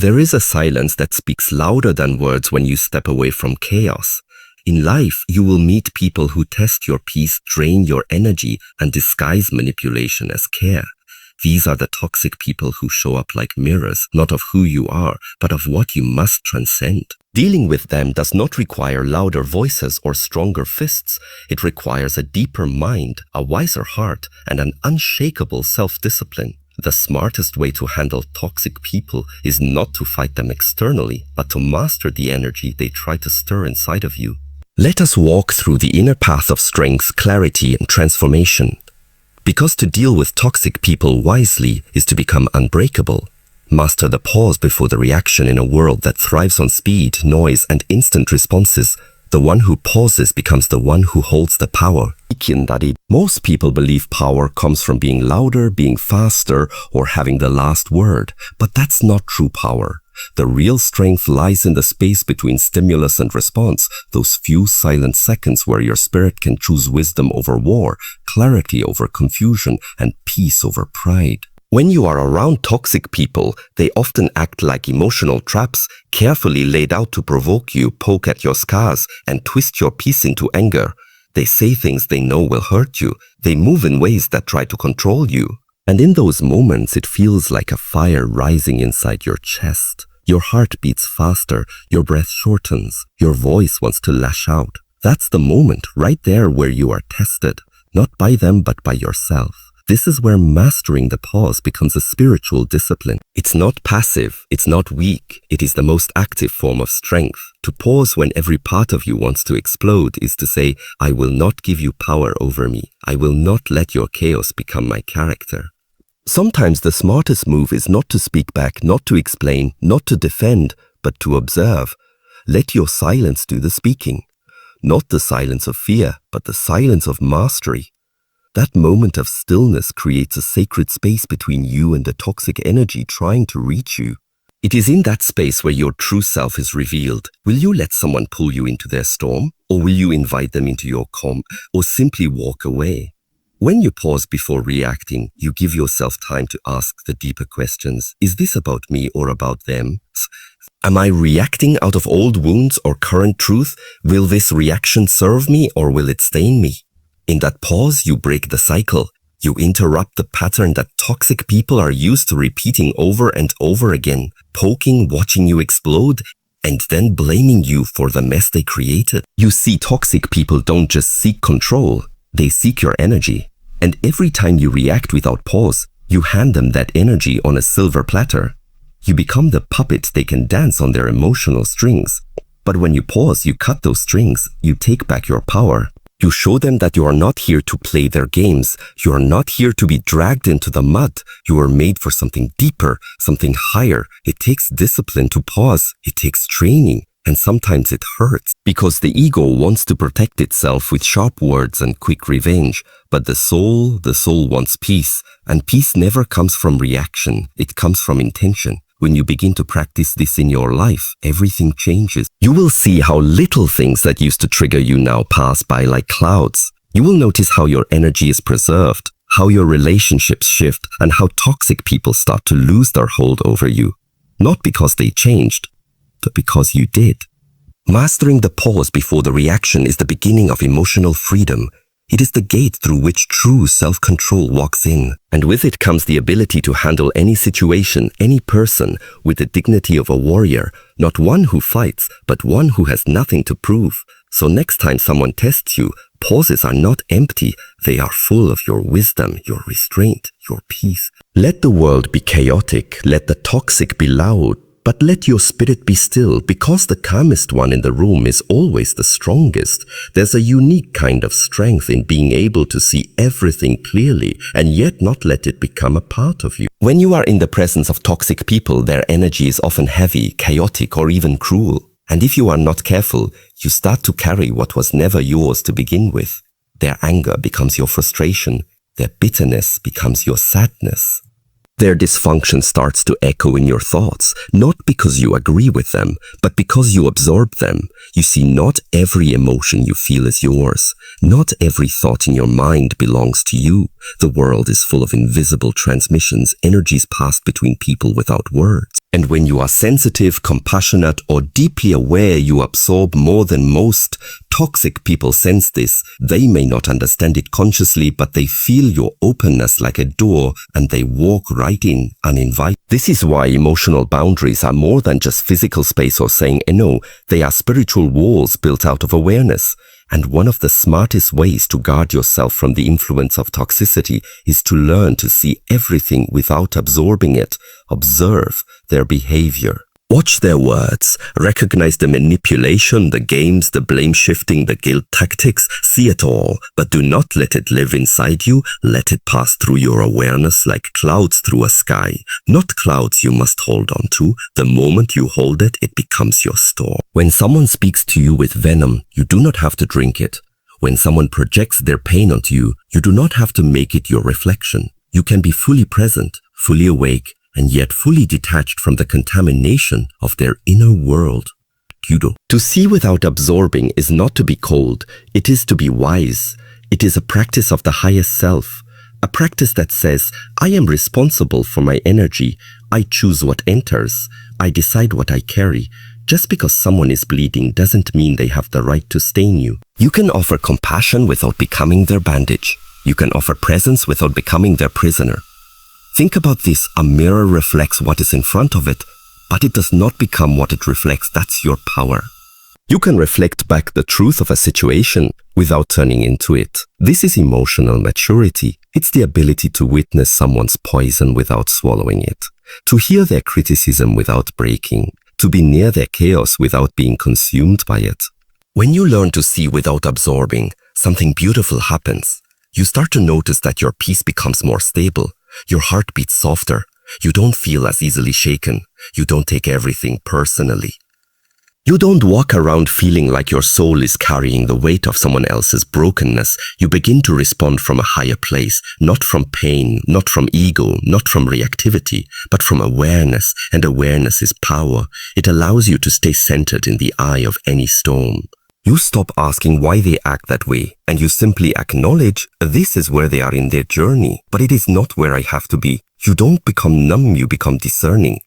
There is a silence that speaks louder than words when you step away from chaos. In life, you will meet people who test your peace, drain your energy, and disguise manipulation as care. These are the toxic people who show up like mirrors, not of who you are, but of what you must transcend. Dealing with them does not require louder voices or stronger fists. It requires a deeper mind, a wiser heart, and an unshakable self-discipline. The smartest way to handle toxic people is not to fight them externally, but to master the energy they try to stir inside of you. Let us walk through the inner path of strength, clarity, and transformation. Because to deal with toxic people wisely is to become unbreakable. Master the pause before the reaction in a world that thrives on speed, noise, and instant responses. The one who pauses becomes the one who holds the power. Most people believe power comes from being louder, being faster, or having the last word. But that's not true power. The real strength lies in the space between stimulus and response, those few silent seconds where your spirit can choose wisdom over war, clarity over confusion, and peace over pride. When you are around toxic people, they often act like emotional traps, carefully laid out to provoke you, poke at your scars, and twist your peace into anger. They say things they know will hurt you. They move in ways that try to control you. And in those moments, it feels like a fire rising inside your chest. Your heart beats faster, your breath shortens, your voice wants to lash out. That's the moment right there where you are tested, not by them but by yourself. This is where mastering the pause becomes a spiritual discipline. It's not passive, it's not weak, it is the most active form of strength. To pause when every part of you wants to explode is to say, I will not give you power over me. I will not let your chaos become my character. Sometimes the smartest move is not to speak back, not to explain, not to defend, but to observe. Let your silence do the speaking. Not the silence of fear, but the silence of mastery. That moment of stillness creates a sacred space between you and the toxic energy trying to reach you. It is in that space where your true self is revealed. Will you let someone pull you into their storm? Or will you invite them into your calm? Or simply walk away? When you pause before reacting, you give yourself time to ask the deeper questions. Is this about me or about them? Am I reacting out of old wounds or current truth? Will this reaction serve me or will it stain me? In that pause, you break the cycle. You interrupt the pattern that toxic people are used to repeating over and over again, poking, watching you explode, and then blaming you for the mess they created. You see, toxic people don't just seek control, they seek your energy. And every time you react without pause, you hand them that energy on a silver platter. You become the puppet they can dance on their emotional strings. But when you pause, you cut those strings, you take back your power. You show them that you are not here to play their games. You are not here to be dragged into the mud. You are made for something deeper, something higher. It takes discipline to pause. It takes training. And sometimes it hurts because the ego wants to protect itself with sharp words and quick revenge. But the soul wants peace. And peace never comes from reaction. It comes from intention. When you begin to practice this in your life, everything changes. You will see how little things that used to trigger you now pass by like clouds. You will notice how your energy is preserved, how your relationships shift, and how toxic people start to lose their hold over you. Not because they changed, but because you did. Mastering the pause before the reaction is the beginning of emotional freedom. It is the gate through which true self-control walks in, and with it comes the ability to handle any situation, any person, with the dignity of a warrior, not one who fights, but one who has nothing to prove. So next time someone tests you, pauses are not empty, they are full of your wisdom, your restraint, your peace. Let the world be chaotic, let the toxic be loud, but let your spirit be still, because the calmest one in the room is always the strongest. There's a unique kind of strength in being able to see everything clearly and yet not let it become a part of you. When you are in the presence of toxic people, their energy is often heavy, chaotic, or even cruel. And if you are not careful, you start to carry what was never yours to begin with. Their anger becomes your frustration. Their bitterness becomes your sadness. Their dysfunction starts to echo in your thoughts, not because you agree with them, but because you absorb them. You see, not every emotion you feel is yours. Not every thought in your mind belongs to you. The world is full of invisible transmissions, energies passed between people without words. And when you are sensitive, compassionate, or deeply aware, you absorb more than most. Toxic people sense this. They may not understand it consciously, but they feel your openness like a door, and they walk right in, uninvited. This is why emotional boundaries are more than just physical space or saying no. They are spiritual walls built out of awareness. And one of the smartest ways to guard yourself from the influence of toxicity is to learn to see everything without absorbing it. Observe their behavior. Watch their words. Recognize the manipulation, the games, the blame shifting, the guilt tactics. See it all, but do not let it live inside you. Let it pass through your awareness like clouds through a sky. Not clouds you must hold on to. The moment you hold it, it becomes your storm. When someone speaks to you with venom, you do not have to drink it. When someone projects their pain onto you, you do not have to make it your reflection. You can be fully present, fully awake, and yet fully detached from the contamination of their inner world. Judo. To see without absorbing is not to be cold, it is to be wise. It is a practice of the highest self, a practice that says, I am responsible for my energy, I choose what enters, I decide what I carry. Just because someone is bleeding doesn't mean they have the right to stain you. You can offer compassion without becoming their bandage. You can offer presence without becoming their prisoner. Think about this, a mirror reflects what is in front of it, but it does not become what it reflects. That's your power. You can reflect back the truth of a situation without turning into it. This is emotional maturity. It's the ability to witness someone's poison without swallowing it, to hear their criticism without breaking, to be near their chaos without being consumed by it. When you learn to see without absorbing, something beautiful happens. You start to notice that your peace becomes more stable. Your heart beats softer. You don't feel as easily shaken. You don't take everything personally. You don't walk around feeling like your soul is carrying the weight of someone else's brokenness. You begin to respond from a higher place, not from pain, not from ego, not from reactivity, but from awareness. And awareness is power. It allows you to stay centered in the eye of any storm. You stop asking why they act that way, and you simply acknowledge this is where they are in their journey, but it is not where I have to be. You don't become numb, you become discerning.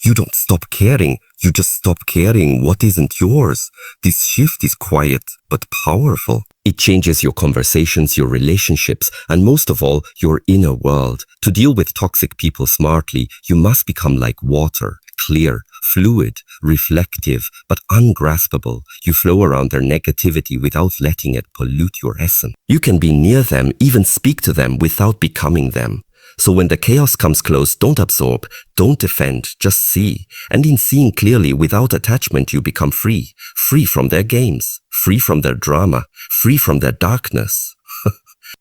You don't stop caring, you just stop caring what isn't yours. This shift is quiet, but powerful. It changes your conversations, your relationships, and most of all, your inner world. To deal with toxic people smartly, you must become like water, clear, fluid, reflective, but ungraspable. You flow around their negativity without letting it pollute your essence. You can be near them, even speak to them without becoming them. So when the chaos comes close, don't absorb, don't defend, just see. And in seeing clearly without attachment, you become free. Free from their games, free from their drama, free from their darkness.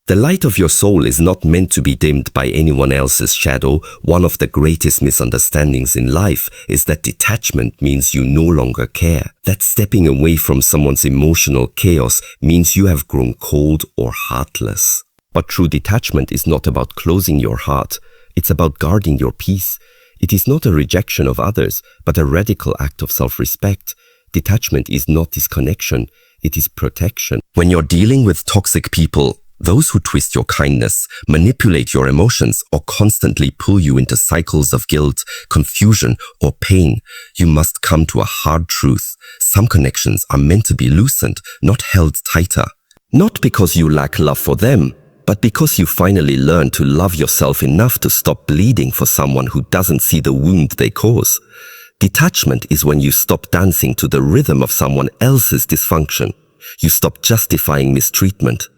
The light of your soul is not meant to be dimmed by anyone else's shadow. One of the greatest misunderstandings in life is that detachment means you no longer care. That stepping away from someone's emotional chaos means you have grown cold or heartless. But true detachment is not about closing your heart. It's about guarding your peace. It is not a rejection of others, but a radical act of self-respect. Detachment is not disconnection. It is protection. When you're dealing with toxic people, those who twist your kindness, manipulate your emotions, or constantly pull you into cycles of guilt, confusion, or pain, you must come to a hard truth. Some connections are meant to be loosened, not held tighter. Not because you lack love for them, but because you finally learn to love yourself enough to stop bleeding for someone who doesn't see the wound they cause. Detachment is when you stop dancing to the rhythm of someone else's dysfunction. You stop justifying mistreatment.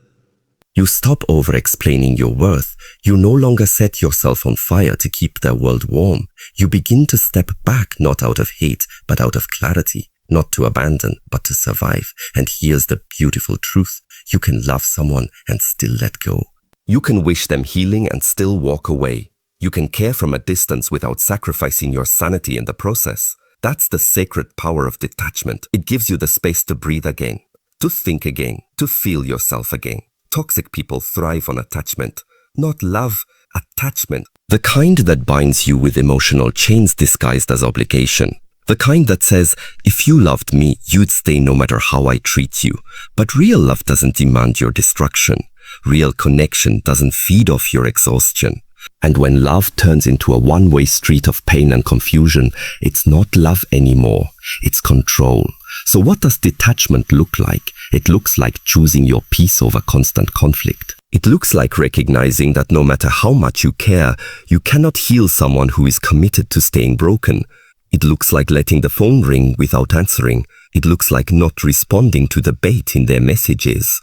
You stop over-explaining your worth. You no longer set yourself on fire to keep their world warm. You begin to step back, not out of hate, but out of clarity. Not to abandon, but to survive. And here's the beautiful truth. You can love someone and still let go. You can wish them healing and still walk away. You can care from a distance without sacrificing your sanity in the process. That's the sacred power of detachment. It gives you the space to breathe again, to think again, to feel yourself again. Toxic people thrive on attachment, not love, attachment. The kind that binds you with emotional chains disguised as obligation. The kind that says, if you loved me, you'd stay no matter how I treat you. But real love doesn't demand your destruction. Real connection doesn't feed off your exhaustion. And when love turns into a one-way street of pain and confusion, it's not love anymore, it's control. So what does detachment look like? It looks like choosing your peace over constant conflict. It looks like recognizing that no matter how much you care, you cannot heal someone who is committed to staying broken. It looks like letting the phone ring without answering. It looks like not responding to the bait in their messages.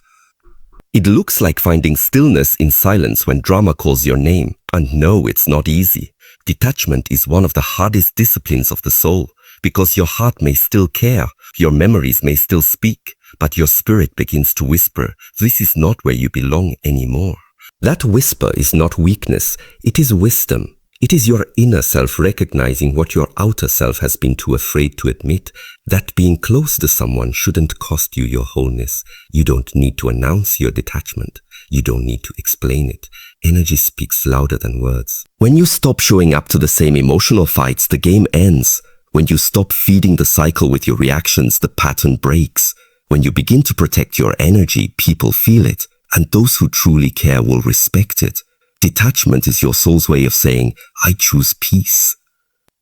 It looks like finding stillness in silence when drama calls your name. And no, it's not easy. Detachment is one of the hardest disciplines of the soul, because your heart may still care, your memories may still speak, but your spirit begins to whisper, this is not where you belong anymore. That whisper is not weakness, it is wisdom. It is your inner self recognizing what your outer self has been too afraid to admit, that being close to someone shouldn't cost you your wholeness. You don't need to announce your detachment. You don't need to explain it. Energy speaks louder than words. When you stop showing up to the same emotional fights, the game ends. When you stop feeding the cycle with your reactions, the pattern breaks. When you begin to protect your energy, people feel it, and those who truly care will respect it. Detachment is your soul's way of saying, I choose peace.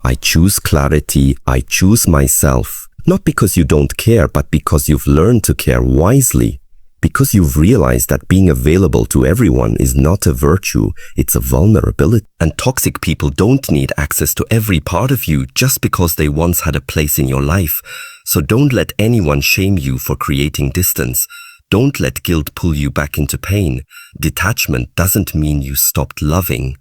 I choose clarity. I choose myself. Not because you don't care, but because you've learned to care wisely. Because you've realized that being available to everyone is not a virtue, it's a vulnerability. And toxic people don't need access to every part of you just because they once had a place in your life. So don't let anyone shame you for creating distance. Don't let guilt pull you back into pain. Detachment doesn't mean you stopped loving.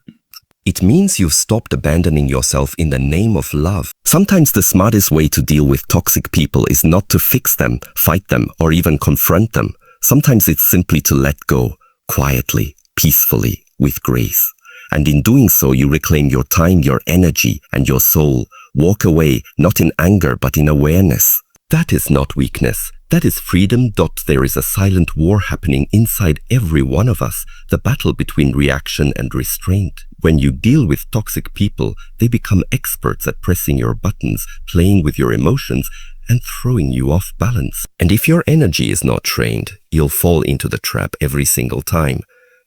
It means you've stopped abandoning yourself in the name of love. Sometimes the smartest way to deal with toxic people is not to fix them, fight them, or even confront them. Sometimes it's simply to let go, quietly, peacefully, with grace. And in doing so, you reclaim your time, your energy, and your soul. Walk away, not in anger, but in awareness. That is not weakness. That is freedom. There is a silent war happening inside every one of us, the battle between reaction and restraint. When you deal with toxic people, they become experts at pressing your buttons, playing with your emotions, and throwing you off balance. And if your energy is not trained, you'll fall into the trap every single time.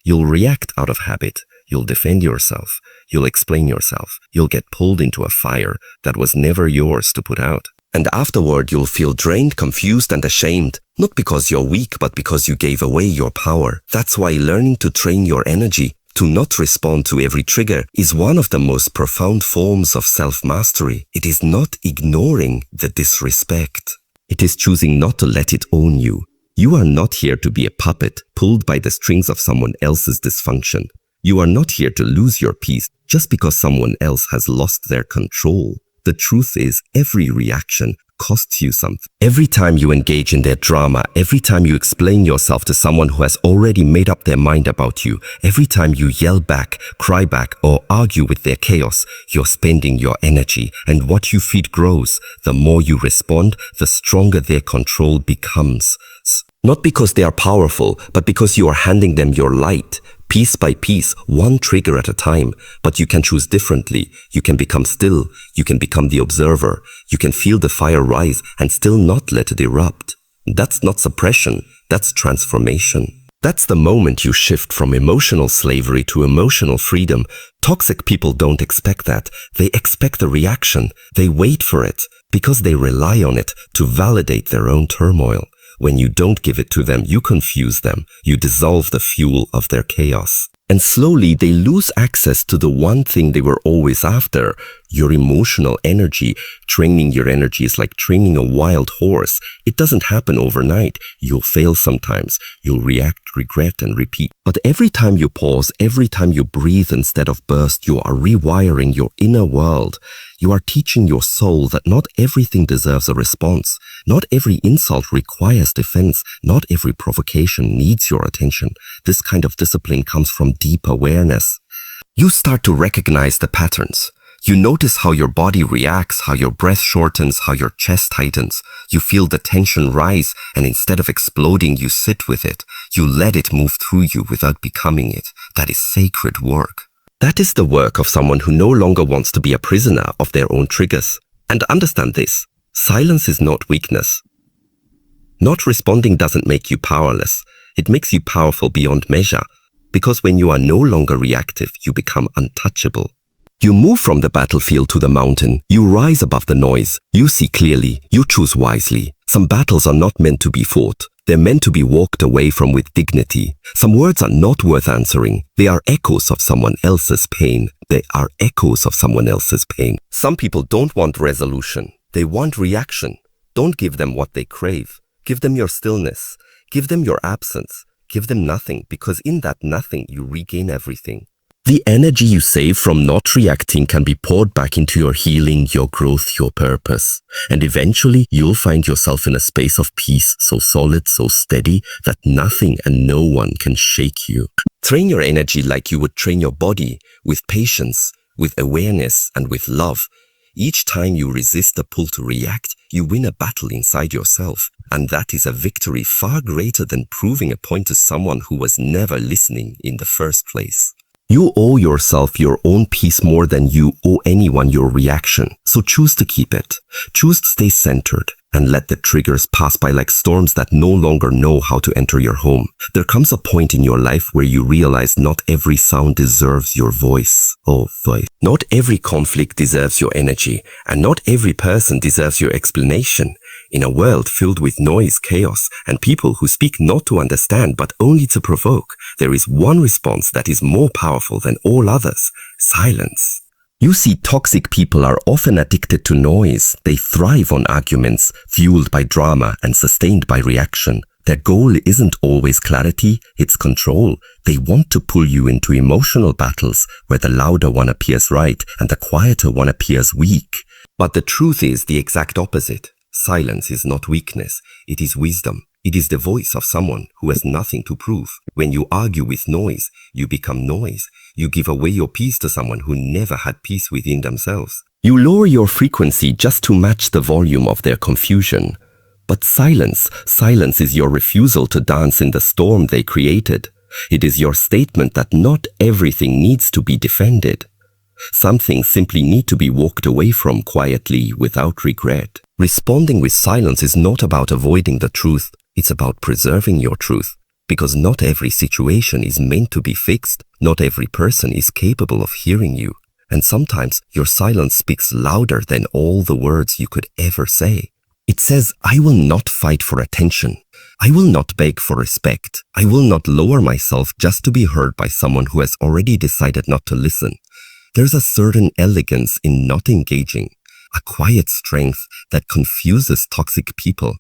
You'll react out of habit. You'll defend yourself. You'll explain yourself. You'll get pulled into a fire that was never yours to put out. And afterward, you'll feel drained, confused, and ashamed, not because you're weak, but because you gave away your power. That's why learning to train your energy, to not respond to every trigger, is one of the most profound forms of self-mastery. It is not ignoring the disrespect. It is choosing not to let it own you. You are not here to be a puppet pulled by the strings of someone else's dysfunction. You are not here to lose your peace just because someone else has lost their control. The truth is, every reaction costs you something. Every time you engage in their drama, every time you explain yourself to someone who has already made up their mind about you, every time you yell back, cry back, or argue with their chaos, you're spending your energy, and what you feed grows. The more you respond, the stronger their control becomes. Not because they are powerful, but because you are handing them your light. Piece by piece, one trigger at a time, but you can choose differently. You can become still. You can become the observer. You can feel the fire rise and still not let it erupt. That's not suppression. That's transformation. That's the moment you shift from emotional slavery to emotional freedom. Toxic people don't expect that. They expect a reaction. They wait for it because they rely on it to validate their own turmoil. When you don't give it to them, you confuse them. You dissolve the fuel of their chaos. And slowly they lose access to the one thing they were always after, your emotional energy. Training your energy is like training a wild horse. It doesn't happen overnight. You'll fail sometimes. You'll react, regret, and repeat. But every time you pause, every time you breathe instead of burst, you are rewiring your inner world. You are teaching your soul that not everything deserves a response. Not every insult requires defense. Not every provocation needs your attention. This kind of discipline comes from deep awareness. You start to recognize the patterns. You notice how your body reacts, how your breath shortens, how your chest tightens. You feel the tension rise, and instead of exploding, you sit with it. You let it move through you without becoming it. That is sacred work. That is the work of someone who no longer wants to be a prisoner of their own triggers. And understand this, silence is not weakness. Not responding doesn't make you powerless. It makes you powerful beyond measure. Because when you are no longer reactive, you become untouchable. You move from the battlefield to the mountain. You rise above the noise. You see clearly. You choose wisely. Some battles are not meant to be fought. They're meant to be walked away from with dignity. Some words are not worth answering. They are echoes of someone else's pain. They are echoes of someone else's pain. Some people don't want resolution. They want reaction. Don't give them what they crave. Give them your stillness. Give them your absence. Give them nothing, because in that nothing you regain everything. The energy you save from not reacting can be poured back into your healing, your growth, your purpose. And eventually you'll find yourself in a space of peace so solid, so steady, that nothing and no one can shake you. Train your energy like you would train your body, with patience, with awareness, and with love. Each time you resist the pull to react, you win a battle inside yourself. And that is a victory far greater than proving a point to someone who was never listening in the first place. You owe yourself your own peace more than you owe anyone your reaction. So choose to keep it. Choose to stay centered and let the triggers pass by like storms that no longer know how to enter your home. There comes a point in your life where you realize not every sound deserves your voice. Oh, voice. Not every conflict deserves your energy, and not every person deserves your explanation. In a world filled with noise, chaos, and people who speak not to understand but only to provoke, there is one response that is more powerful than all others: silence. You see, toxic people are often addicted to noise. They thrive on arguments, fueled by drama and sustained by reaction. Their goal isn't always clarity, it's control. They want to pull you into emotional battles where the louder one appears right and the quieter one appears weak. But the truth is the exact opposite. Silence is not weakness, it is wisdom. It is the voice of someone who has nothing to prove. When you argue with noise, you become noise. You give away your peace to someone who never had peace within themselves. You lower your frequency just to match the volume of their confusion. But silence is your refusal to dance in the storm they created. It is your statement that not everything needs to be defended. Some things simply need to be walked away from quietly without regret. Responding with silence is not about avoiding the truth, it's about preserving your truth. Because not every situation is meant to be fixed, not every person is capable of hearing you. And sometimes your silence speaks louder than all the words you could ever say. It says, I will not fight for attention. I will not beg for respect. I will not lower myself just to be heard by someone who has already decided not to listen. There's a certain elegance in not engaging, a quiet strength that confuses toxic people.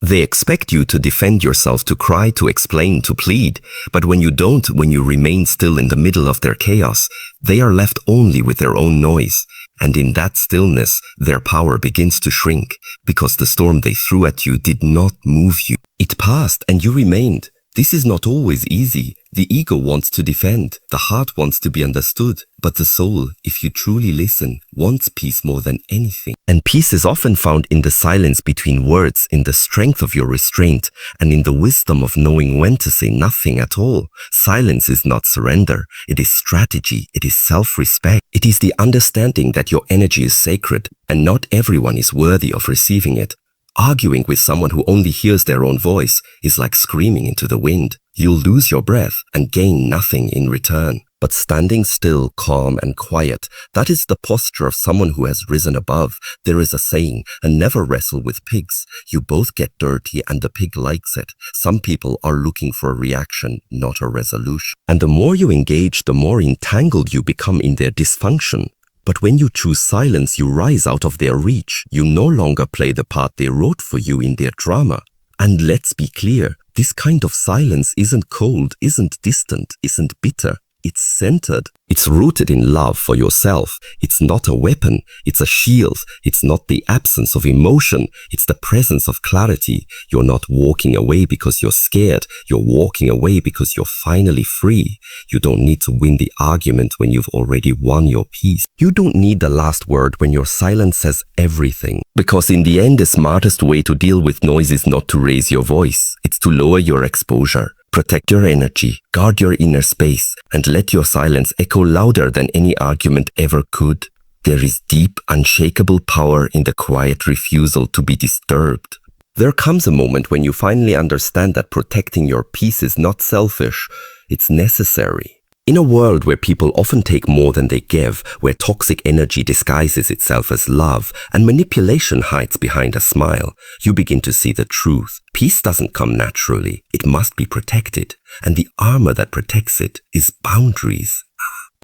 They expect you to defend yourself, to cry, to explain, to plead. But when you don't, when you remain still in the middle of their chaos, they are left only with their own noise. And in that stillness, their power begins to shrink, because the storm they threw at you did not move you. It passed and you remained. This is not always easy. The ego wants to defend, the heart wants to be understood, but the soul, if you truly listen, wants peace more than anything. And peace is often found in the silence between words, in the strength of your restraint, and in the wisdom of knowing when to say nothing at all. Silence is not surrender, it is strategy, it is self-respect. It is the understanding that your energy is sacred, and not everyone is worthy of receiving it. Arguing with someone who only hears their own voice is like screaming into the wind. You'll lose your breath and gain nothing in return. But standing still, calm and quiet, that is the posture of someone who has risen above. There is a saying, and never wrestle with pigs. You both get dirty and the pig likes it. Some people are looking for a reaction, not a resolution. And the more you engage, the more entangled you become in their dysfunction. But when you choose silence, you rise out of their reach. You no longer play the part they wrote for you in their drama. And let's be clear, this kind of silence isn't cold, isn't distant, isn't bitter. It's centered. It's rooted in love for yourself. It's not a weapon. It's a shield. It's not the absence of emotion. It's the presence of clarity. You're not walking away because you're scared. You're walking away because you're finally free. You don't need to win the argument when you've already won your peace. You don't need the last word when your silence says everything. Because in the end, the smartest way to deal with noise is not to raise your voice. It's to lower your exposure. Protect your energy, guard your inner space, and let your silence echo louder than any argument ever could. There is deep, unshakable power in the quiet refusal to be disturbed. There comes a moment when you finally understand that protecting your peace is not selfish, it's necessary. In a world where people often take more than they give, where toxic energy disguises itself as love and manipulation hides behind a smile, you begin to see the truth. Peace doesn't come naturally. It must be protected. And the armor that protects it is boundaries.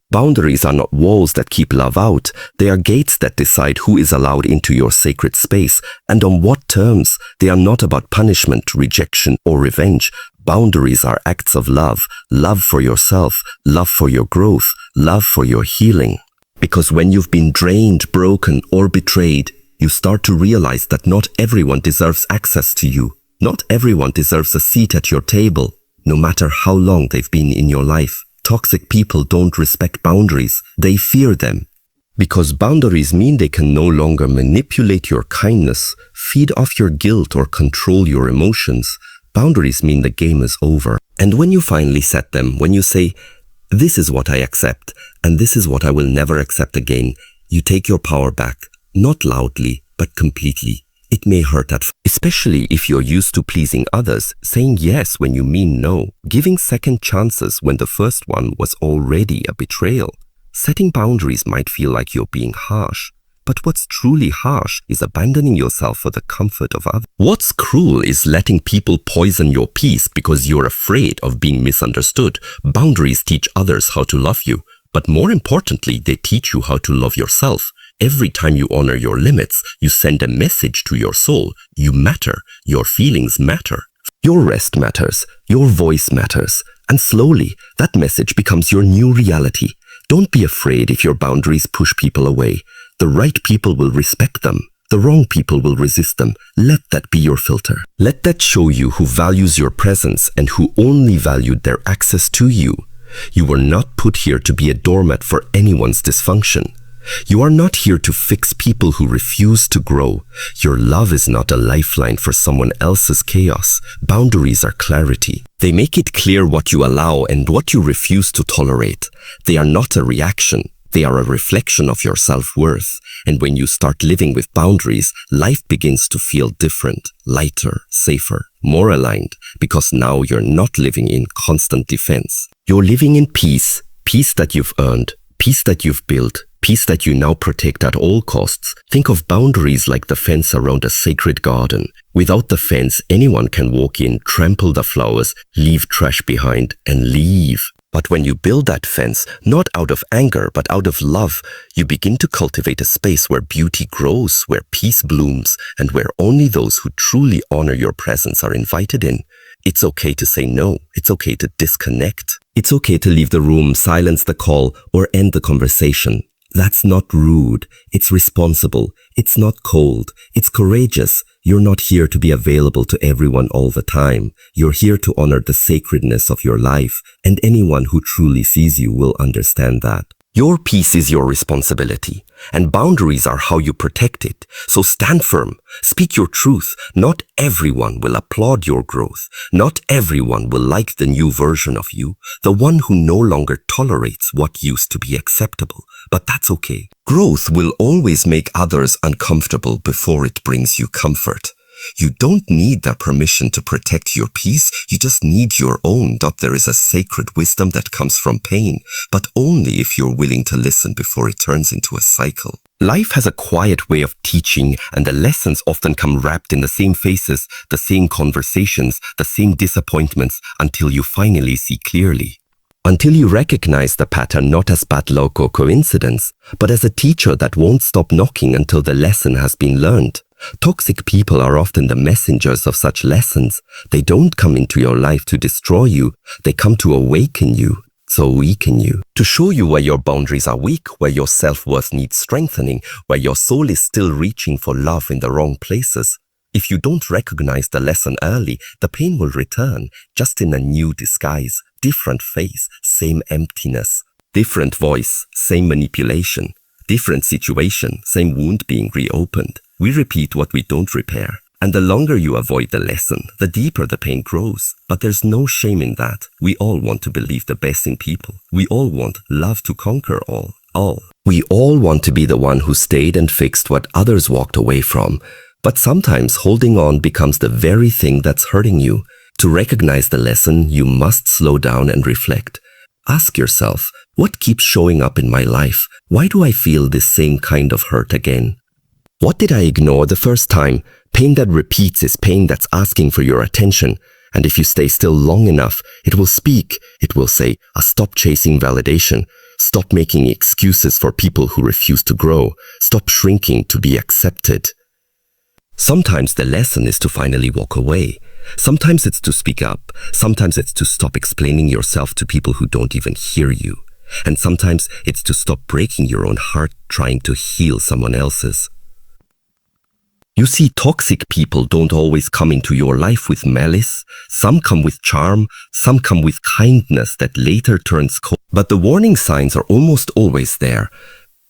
Boundaries are not walls that keep love out. They are gates that decide who is allowed into your sacred space and on what terms. They are not about punishment, rejection, or revenge. Boundaries are acts of love, love for yourself, love for your growth, love for your healing. Because when you've been drained, broken, or betrayed, you start to realize that not everyone deserves access to you. Not everyone deserves a seat at your table, no matter how long they've been in your life. Toxic people don't respect boundaries, they fear them. Because boundaries mean they can no longer manipulate your kindness, feed off your guilt, or control your emotions. Boundaries mean the game is over. And when you finally set them, when you say, this is what I accept, and this is what I will never accept again, you take your power back, not loudly, but completely. It may hurt especially if you're used to pleasing others, saying yes when you mean no, giving second chances when the first one was already a betrayal. Setting boundaries might feel like you're being harsh, but what's truly harsh is abandoning yourself for the comfort of others. What's cruel is letting people poison your peace because you're afraid of being misunderstood. Boundaries teach others how to love you, but more importantly, they teach you how to love yourself. Every time you honor your limits, you send a message to your soul. You matter. Your feelings matter. Your rest matters. Your voice matters. And slowly, that message becomes your new reality. Don't be afraid if your boundaries push people away. The right people will respect them. The wrong people will resist them. Let that be your filter. Let that show you who values your presence and who only valued their access to you. You were not put here to be a doormat for anyone's dysfunction. You are not here to fix people who refuse to grow. Your love is not a lifeline for someone else's chaos. Boundaries are clarity. They make it clear what you allow and what you refuse to tolerate. They are not a reaction. They are a reflection of your self-worth. And when you start living with boundaries, life begins to feel different, lighter, safer, more aligned, because now you're not living in constant defense. You're living in peace, peace that you've earned, peace that you've built, peace that you now protect at all costs. Think of boundaries like the fence around a sacred garden. Without the fence, anyone can walk in, trample the flowers, leave trash behind, and leave. But when you build that fence, not out of anger, but out of love, you begin to cultivate a space where beauty grows, where peace blooms, and where only those who truly honor your presence are invited in. It's okay to say no. It's okay to disconnect. It's okay to leave the room, silence the call, or end the conversation. That's not rude. It's responsible. It's not cold. It's courageous. You're not here to be available to everyone all the time. You're here to honor the sacredness of your life, and anyone who truly sees you will understand that. Your peace is your responsibility, and boundaries are how you protect it. So stand firm. Speak your truth. Not everyone will applaud your growth. Not everyone will like the new version of you, the one who no longer tolerates what used to be acceptable. But that's okay. Growth will always make others uncomfortable before it brings you comfort. You don't need their permission to protect your peace. You just need your own. There is a sacred wisdom that comes from pain, but only if you're willing to listen before it turns into a cycle. Life has a quiet way of teaching, and the lessons often come wrapped in the same faces, the same conversations, the same disappointments, until you finally see clearly. Until you recognize the pattern not as bad luck or coincidence, but as a teacher that won't stop knocking until the lesson has been learned. Toxic people are often the messengers of such lessons. They don't come into your life to destroy you. They come to awaken you, so weaken you. To show you where your boundaries are weak, where your self-worth needs strengthening, where your soul is still reaching for love in the wrong places. If you don't recognize the lesson early, the pain will return, just in a new disguise, different face, same emptiness, different voice, same manipulation, different situation, same wound being reopened. We repeat what we don't repair. And the longer you avoid the lesson, the deeper the pain grows. But there's no shame in that. We all want to believe the best in people. We all want love to conquer all. We all want to be the one who stayed and fixed what others walked away from. But sometimes holding on becomes the very thing that's hurting you. To recognize the lesson, you must slow down and reflect. Ask yourself, what keeps showing up in my life? Why do I feel this same kind of hurt again? What did I ignore the first time? Pain that repeats is pain that's asking for your attention. And if you stay still long enough, it will speak. It will say, stop chasing validation. Stop making excuses for people who refuse to grow. Stop shrinking to be accepted. Sometimes the lesson is to finally walk away. Sometimes it's to speak up. Sometimes it's to stop explaining yourself to people who don't even hear you. And sometimes it's to stop breaking your own heart trying to heal someone else's. You see, toxic people don't always come into your life with malice. Some come with charm, some come with kindness that later turns cold. But the warning signs are almost always there,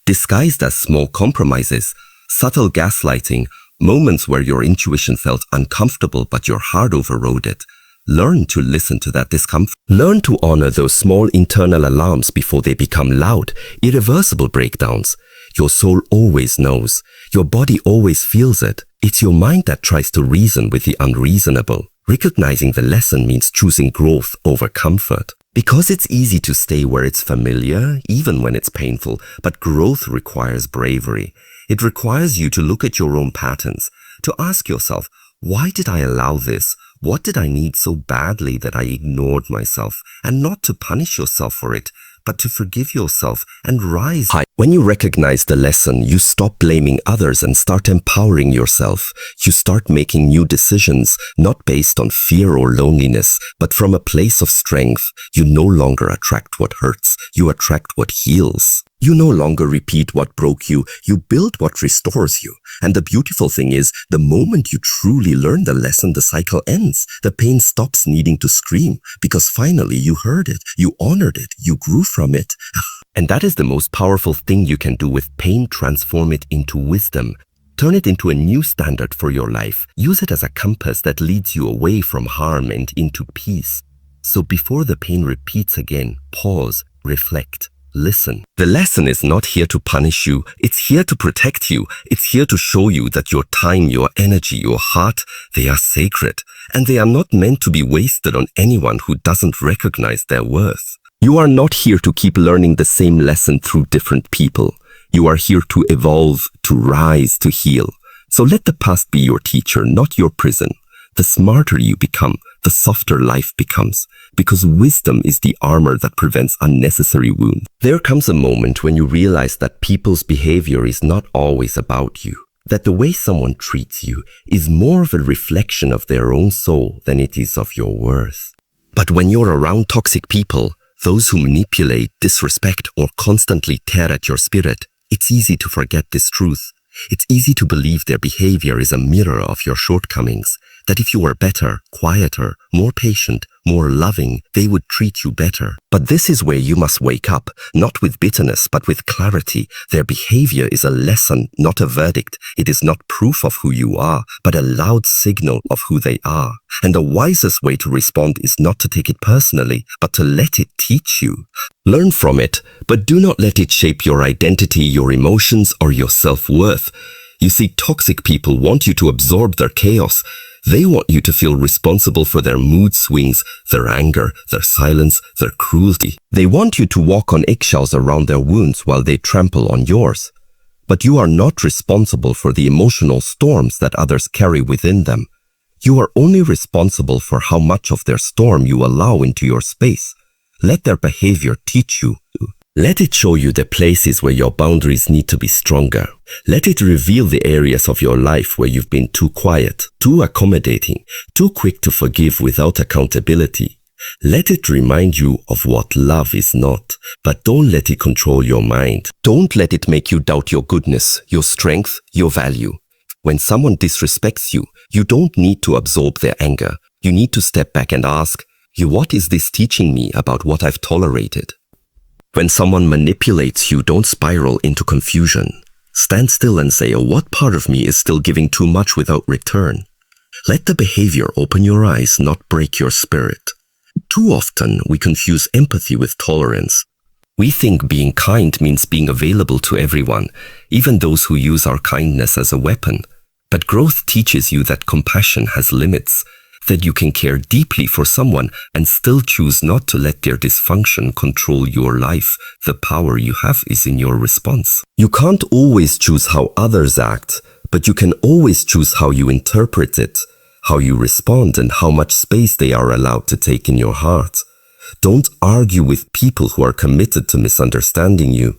disguised as small compromises, subtle gaslighting, moments where your intuition felt uncomfortable but your heart overrode it. Learn to listen to that discomfort. Learn to honor those small internal alarms before they become loud, irreversible breakdowns. Your soul always knows. Your body always feels it. It's your mind that tries to reason with the unreasonable. Recognizing the lesson means choosing growth over comfort. Because it's easy to stay where it's familiar, even when it's painful, but growth requires bravery. It requires you to look at your own patterns, to ask yourself, why did I allow this? What did I need so badly that I ignored myself? And not to punish yourself for it, but to forgive yourself and rise. When you recognize the lesson, you stop blaming others and start empowering yourself. You start making new decisions, not based on fear or loneliness, but from a place of strength. You no longer attract what hurts, you attract what heals. You no longer repeat what broke you, you build what restores you. And the beautiful thing is, the moment you truly learn the lesson, the cycle ends. The pain stops needing to scream, because finally you heard it, you honored it, you grew from it. And that is the most powerful thing you can do with pain. Transform it into wisdom. Turn it into a new standard for your life. Use it as a compass that leads you away from harm and into peace. So before the pain repeats again, pause, reflect. Listen. The lesson is not here to punish you. It's here to protect you. It's here to show you that your time, your energy, your heart, they are sacred. And they are not meant to be wasted on anyone who doesn't recognize their worth. You are not here to keep learning the same lesson through different people. You are here to evolve, to rise, to heal. So let the past be your teacher, not your prison. The smarter you become, the softer life becomes, because wisdom is the armor that prevents unnecessary wounds. There comes a moment when you realize that people's behavior is not always about you, that the way someone treats you is more of a reflection of their own soul than it is of your worth. But when you're around toxic people, those who manipulate, disrespect, or constantly tear at your spirit, it's easy to forget this truth. It's easy to believe their behavior is a mirror of your shortcomings, that if you were better, quieter, more patient, more loving, they would treat you better. But this is where you must wake up, not with bitterness, but with clarity. Their behavior is a lesson, not a verdict. It is not proof of who you are, but a loud signal of who they are. And the wisest way to respond is not to take it personally, but to let it teach you. Learn from it, but do not let it shape your identity, your emotions, or your self-worth. You see, toxic people want you to absorb their chaos. They want you to feel responsible for their mood swings, their anger, their silence, their cruelty. They want you to walk on eggshells around their wounds while they trample on yours. But you are not responsible for the emotional storms that others carry within them. You are only responsible for how much of their storm you allow into your space. Let their behavior teach you. Let it show you the places where your boundaries need to be stronger. Let it reveal the areas of your life where you've been too quiet, too accommodating, too quick to forgive without accountability. Let it remind you of what love is not, but don't let it control your mind. Don't let it make you doubt your goodness, your strength, your value. When someone disrespects you, you don't need to absorb their anger. You need to step back and ask, what is this teaching me about what I've tolerated? When someone manipulates you, don't spiral into confusion. Stand still and say, what part of me is still giving too much without return? Let the behavior open your eyes, not break your spirit. Too often, we confuse empathy with tolerance. We think being kind means being available to everyone, even those who use our kindness as a weapon. But growth teaches you that compassion has limits, that you can care deeply for someone and still choose not to let their dysfunction control your life. The power you have is in your response. You can't always choose how others act, but you can always choose how you interpret it, how you respond, and how much space they are allowed to take in your heart. Don't argue with people who are committed to misunderstanding you.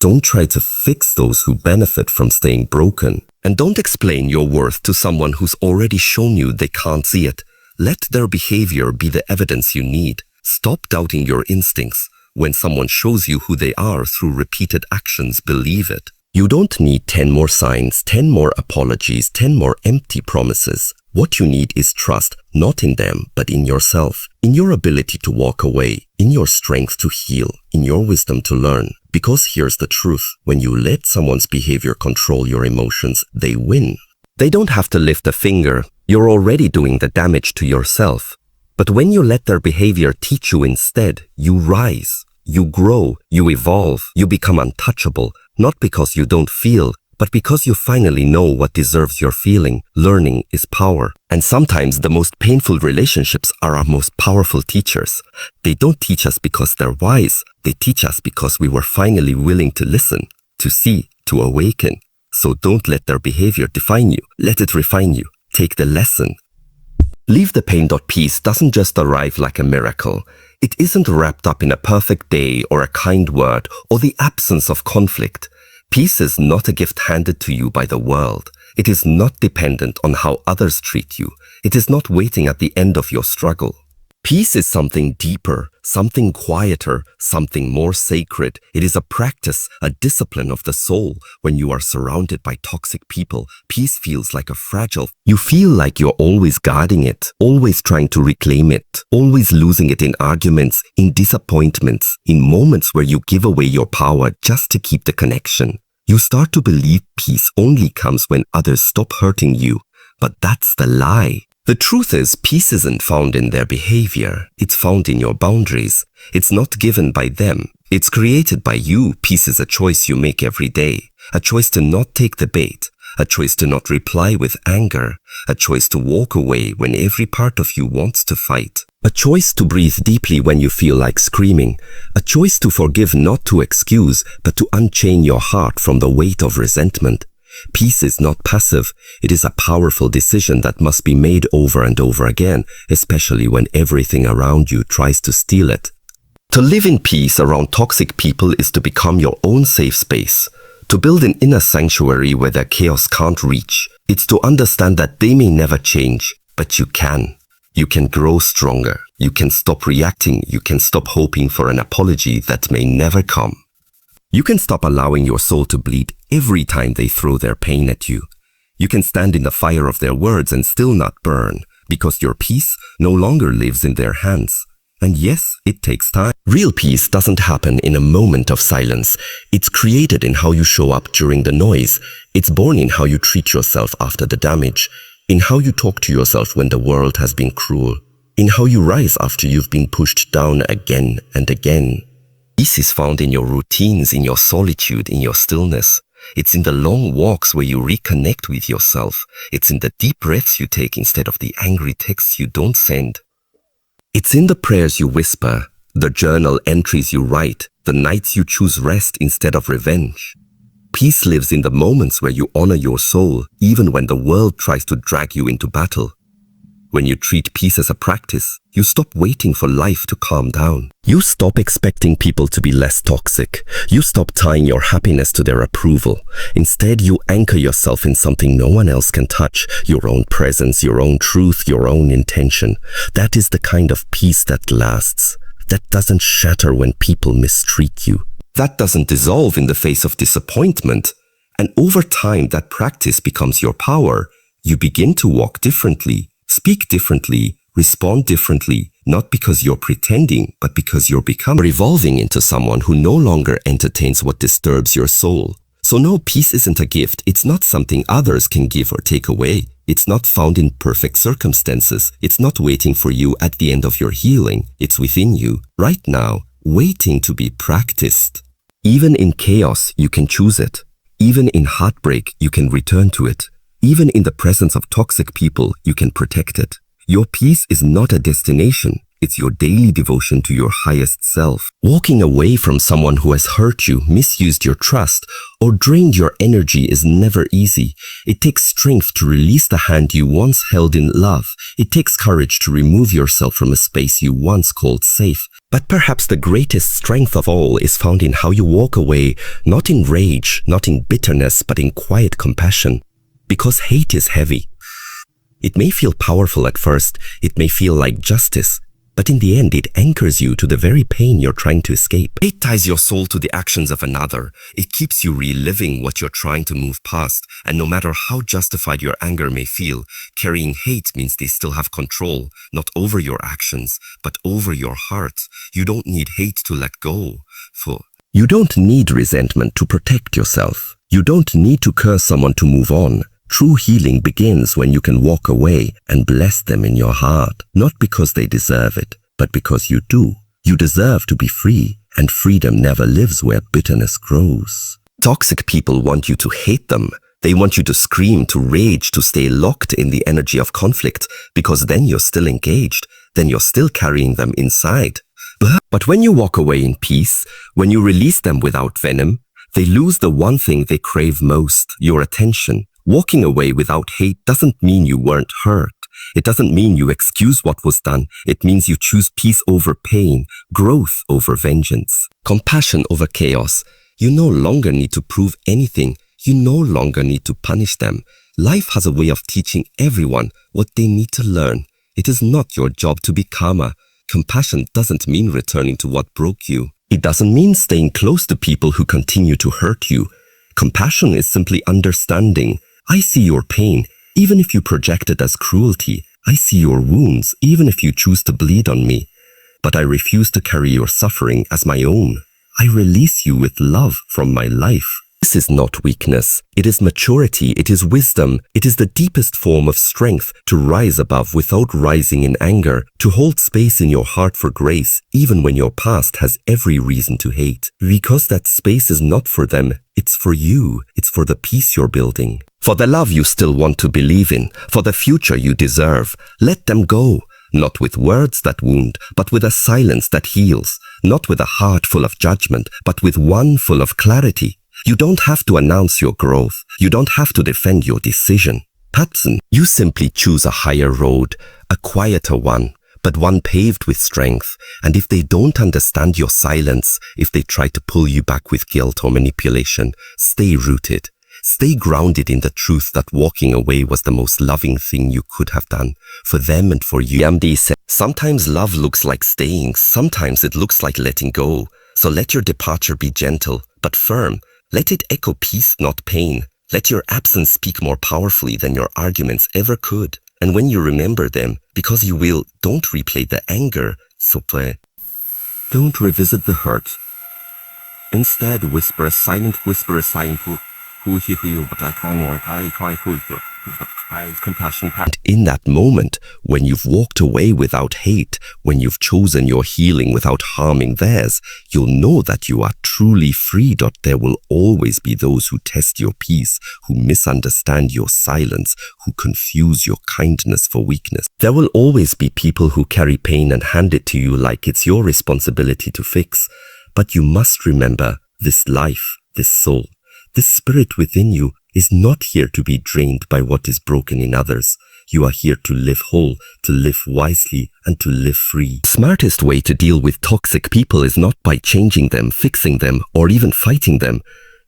Don't try to fix those who benefit from staying broken. And don't explain your worth to someone who's already shown you they can't see it. Let their behavior be the evidence you need. Stop doubting your instincts. When someone shows you who they are through repeated actions, believe it. You don't need 10 more signs, 10 more apologies, 10 more empty promises. What you need is trust, not in them, but in yourself, in your ability to walk away, in your strength to heal, in your wisdom to learn. Because here's the truth, when you let someone's behavior control your emotions, they win. They don't have to lift a finger. You're already doing the damage to yourself. But when you let their behavior teach you instead, you rise, you grow, you evolve, you become untouchable, not because you don't feel, but because you finally know what deserves your feeling. Learning is power. And sometimes the most painful relationships are our most powerful teachers. They don't teach us because they're wise. They teach us because we were finally willing to listen, to see, to awaken. So don't let their behavior define you. Let it refine you. Take the lesson. Leave the pain. Peace doesn't just arrive like a miracle. It isn't wrapped up in a perfect day or a kind word or the absence of conflict. Peace is not a gift handed to you by the world. It is not dependent on how others treat you. It is not waiting at the end of your struggle. Peace is something deeper, something quieter, something more sacred. It is a practice, a discipline of the soul. When you are surrounded by toxic people, peace feels like a fragile. You feel like you're always guarding it, always trying to reclaim it, always losing it in arguments, in disappointments, in moments where you give away your power just to keep the connection. You start to believe peace only comes when others stop hurting you. But that's the lie. The truth is, peace isn't found in their behavior. It's found in your boundaries. It's not given by them. It's created by you. Peace is a choice you make every day. A choice to not take the bait. A choice to not reply with anger. A choice to walk away when every part of you wants to fight. A choice to breathe deeply when you feel like screaming. A choice to forgive, not to excuse, but to unchain your heart from the weight of resentment. Peace is not passive. It is a powerful decision that must be made over and over again, especially when everything around you tries to steal it. To live in peace around toxic people is to become your own safe space, to build an inner sanctuary where their chaos can't reach. It's to understand that they may never change, but you can. You can grow stronger. You can stop reacting. You can stop hoping for an apology that may never come. You can stop allowing your soul to bleed every time they throw their pain at you. You can stand in the fire of their words and still not burn, because your peace no longer lives in their hands. And yes, it takes time. Real peace doesn't happen in a moment of silence. It's created in how you show up during the noise. It's born in how you treat yourself after the damage, in how you talk to yourself when the world has been cruel, in how you rise after you've been pushed down again and again. Peace is found in your routines, in your solitude, in your stillness. It's in the long walks where you reconnect with yourself. It's in the deep breaths you take instead of the angry texts you don't send. It's in the prayers you whisper, the journal entries you write, the nights you choose rest instead of revenge. Peace lives in the moments where you honor your soul, even when the world tries to drag you into battle. When you treat peace as a practice, you stop waiting for life to calm down. You stop expecting people to be less toxic. You stop tying your happiness to their approval. Instead, you anchor yourself in something no one else can touch, your own presence, your own truth, your own intention. That is the kind of peace that lasts, that doesn't shatter when people mistreat you, that doesn't dissolve in the face of disappointment. And over time, that practice becomes your power. You begin to walk differently, speak differently, respond differently, not because you're pretending, but because you're evolving into someone who no longer entertains what disturbs your soul. So no, peace isn't a gift. It's not something others can give or take away. It's not found in perfect circumstances. It's not waiting for you at the end of your healing. It's within you, right now, waiting to be practiced. Even in chaos, you can choose it. Even in heartbreak, you can return to it. Even in the presence of toxic people, you can protect it. Your peace is not a destination. It's your daily devotion to your highest self. Walking away from someone who has hurt you, misused your trust, or drained your energy is never easy. It takes strength to release the hand you once held in love. It takes courage to remove yourself from a space you once called safe. But perhaps the greatest strength of all is found in how you walk away, not in rage, not in bitterness, but in quiet compassion. Because hate is heavy. It may feel powerful at first. It may feel like justice. But in the end, it anchors you to the very pain you're trying to escape. Hate ties your soul to the actions of another. It keeps you reliving what you're trying to move past. And no matter how justified your anger may feel, carrying hate means they still have control, not over your actions, but over your heart. You don't need hate to let go. You don't need resentment to protect yourself. You don't need to curse someone to move on. True healing begins when you can walk away and bless them in your heart, not because they deserve it, but because you do. You deserve to be free, and freedom never lives where bitterness grows. Toxic people want you to hate them. They want you to scream, to rage, to stay locked in the energy of conflict, because then you're still engaged, then you're still carrying them inside. But when you walk away in peace, when you release them without venom, they lose the one thing they crave most, your attention. Walking away without hate doesn't mean you weren't hurt. It doesn't mean you excuse what was done. It means you choose peace over pain, growth over vengeance, compassion over chaos. You no longer need to prove anything. You no longer need to punish them. Life has a way of teaching everyone what they need to learn. It is not your job to be calmer. Compassion doesn't mean returning to what broke you. It doesn't mean staying close to people who continue to hurt you. Compassion is simply understanding. I see your pain, even if you project it as cruelty. I see your wounds, even if you choose to bleed on me. But I refuse to carry your suffering as my own. I release you with love from my life. This is not weakness. It is maturity. It is wisdom. It is the deepest form of strength to rise above without rising in anger, to hold space in your heart for grace, even when your past has every reason to hate. Because that space is not for them. It's for you. It's for the peace you're building. For the love you still want to believe in. For the future you deserve. Let them go. Not with words that wound, but with a silence that heals. Not with a heart full of judgment, but with one full of clarity. You don't have to announce your growth. You don't have to defend your decision. Patson, you simply choose a higher road, a quieter one, but one paved with strength. And if they don't understand your silence, if they try to pull you back with guilt or manipulation, stay rooted. Stay grounded in the truth that walking away was the most loving thing you could have done for them and for you. MD said, sometimes love looks like staying. Sometimes it looks like letting go. So let your departure be gentle, but firm. Let it echo peace, not pain. Let your absence speak more powerfully than your arguments ever could. And when you remember them, because you will, don't replay the anger, don't revisit the hurt. Instead, whisper a silent compassion. And in that moment, when you've walked away without hate, when you've chosen your healing without harming theirs, you'll know that you are truly free. There will always be those who test your peace, who misunderstand your silence, who confuse your kindness for weakness. There will always be people who carry pain and hand it to you like it's your responsibility to fix. But you must remember, this life, this soul, this spirit within you is not here to be drained by what is broken in others. You are here to live whole, to live wisely, and to live free. The smartest way to deal with toxic people is not by changing them, fixing them, or even fighting them.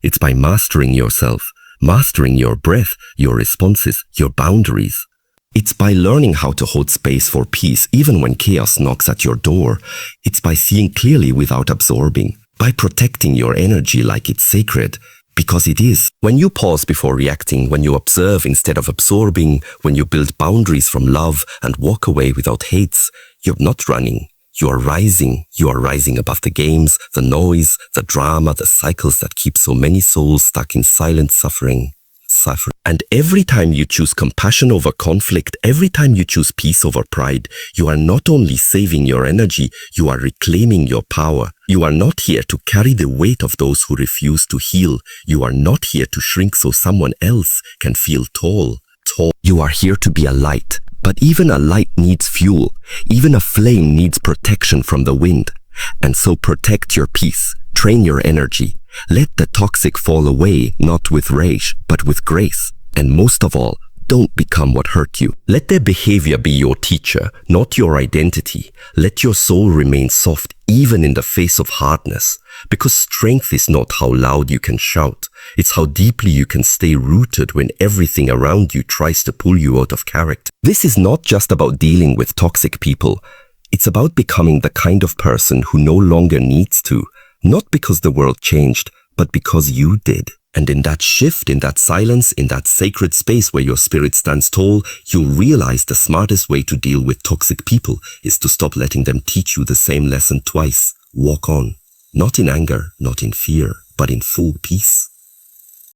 It's by mastering yourself, mastering your breath, your responses, your boundaries. It's by learning how to hold space for peace even when chaos knocks at your door. It's by seeing clearly without absorbing, by protecting your energy like it's sacred. Because it is. When you pause before reacting, when you observe instead of absorbing, when you build boundaries from love and walk away without hates, you're not running. You are rising. You are rising above the games, the noise, the drama, the cycles that keep so many souls stuck in silent suffering. And every time you choose compassion over conflict, every time you choose peace over pride, you are not only saving your energy, you are reclaiming your power. You are not here to carry the weight of those who refuse to heal. You are not here to shrink so someone else can feel tall. You are here to be a light. But even a light needs fuel. Even a flame needs protection from the wind. And so protect your peace. Train your energy. Let the toxic fall away, not with rage, but with grace. And most of all, don't become what hurt you. Let their behavior be your teacher, not your identity. Let your soul remain soft even in the face of hardness. Because strength is not how loud you can shout. It's how deeply you can stay rooted when everything around you tries to pull you out of character. This is not just about dealing with toxic people. It's about becoming the kind of person who no longer needs to. Not because the world changed, but because you did. And in that shift, in that silence, in that sacred space where your spirit stands tall, you'll realize the smartest way to deal with toxic people is to stop letting them teach you the same lesson twice. Walk on. Not in anger, not in fear, but in full peace.